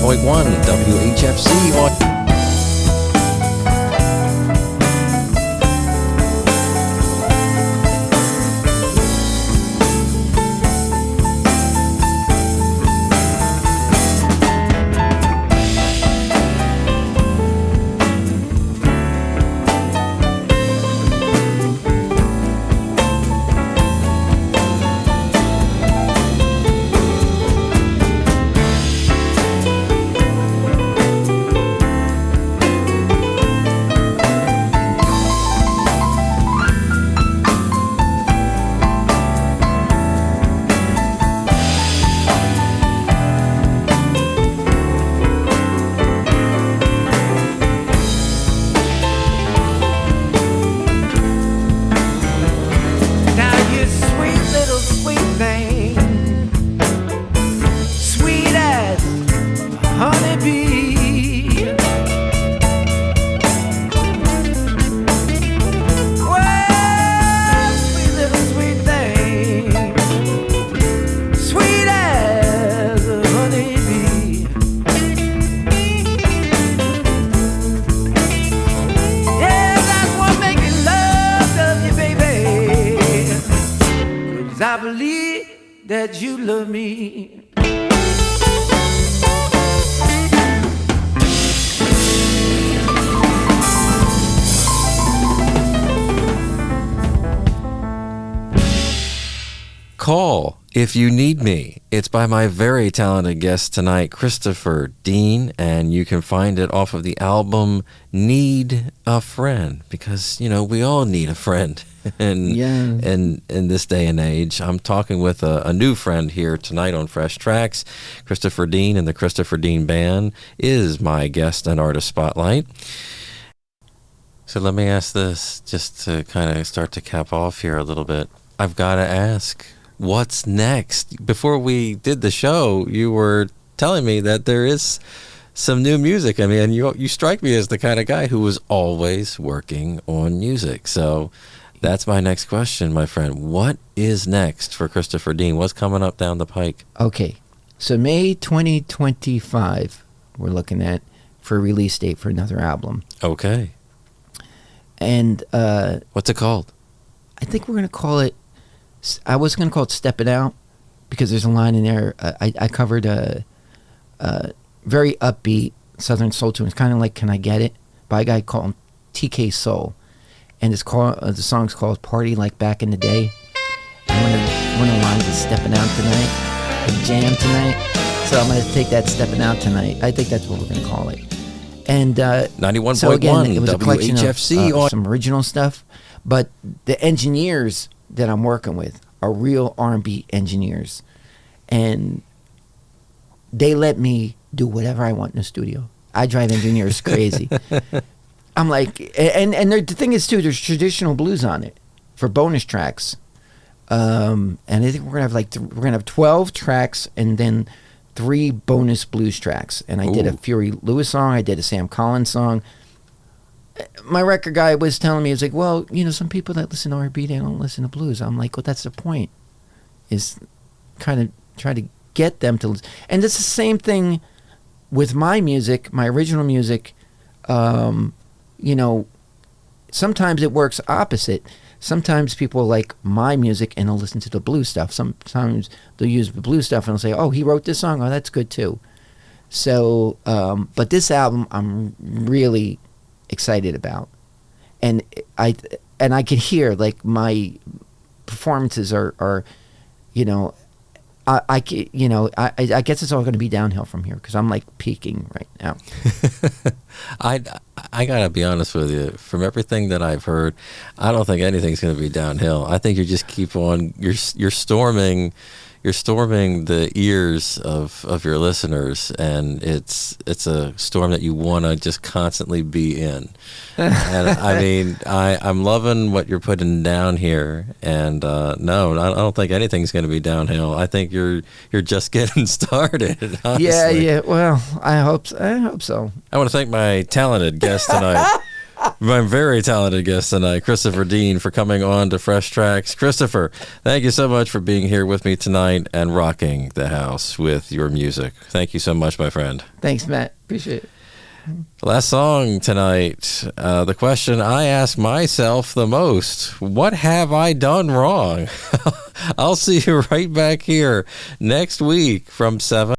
91.1 WHFC. I believe that you love me. Call if you need me. It's by my very talented guest tonight, Christopher Dean, and you can find it off of the album Need a Friend, because, you know, we all need a friend in this day and age. I'm talking with a new friend here tonight on Fresh Tracks. Christopher Dean and the Christopher Dean Band is my guest and artist spotlight. So let me ask this, just to kind of start to cap off here a little bit. I've got to ask, what's next? Before we did the show, you were telling me that there is some new music. I mean, you strike me as the kind of guy who was always working on music. So that's my next question, my friend. What is next for Christopher Dean? What's coming up down the pike? Okay, so May 2025, we're looking at for a release date for another album. Okay. And what's it called? I think we're going to call it, I was going to call it Step It Out, because there's a line in there. I covered a very upbeat Southern soul tune. It's kind of like Can I Get It, by a guy called TK Soul. And it's called, the song's called Party Like Back in the Day. And one of the lines is Stepping Out Tonight, the jam tonight. So I'm going to take that Stepping Out Tonight. I think that's what we're going to call it. And 91.1 so again, it was a collection WHFC of some original stuff, but the engineers that I'm working with are real R&B engineers, and they let me do whatever I want in the studio. I drive engineers crazy. I'm like, and the thing is too, there's traditional blues on it for bonus tracks, and I think we're gonna have 12 tracks and then 3 bonus blues tracks. And I did a Fury Lewis song, I did a Sam Collins song. My record guy was telling me, it's like, well, you know, some people that listen to R&B, they don't listen to blues. I'm like, well, that's the point, is kind of try to get them to listen. And it's the same thing with my music, my original music. You know, sometimes it works opposite. Sometimes people like my music and they'll listen to the blues stuff. Sometimes they'll use the blues stuff and they'll say, oh, he wrote this song. Oh, that's good too. So, but this album I'm really excited about. And I can hear, like, my performances are you know, I guess it's all going to be downhill from here, because I'm like peaking right now. I gotta be honest with you. From everything that I've heard, I don't think anything's going to be downhill. I think you just keep on. You're storming the ears of your listeners, and it's a storm that you want to just constantly be in. And I mean, I'm loving what you're putting down here, and no, I don't think anything's going to be downhill. I think you're just getting started, honestly. Yeah. Well, I hope so. I want to thank my talented guest tonight, my very talented guest tonight, Christopher Dean, for coming on to Fresh Tracks. Christopher, thank you so much for being here with me tonight and rocking the house with your music. Thank you so much, my friend. Thanks, Matt. Appreciate it. Last song tonight, the question I ask myself the most, what have I done wrong? I'll see you right back here next week from 7.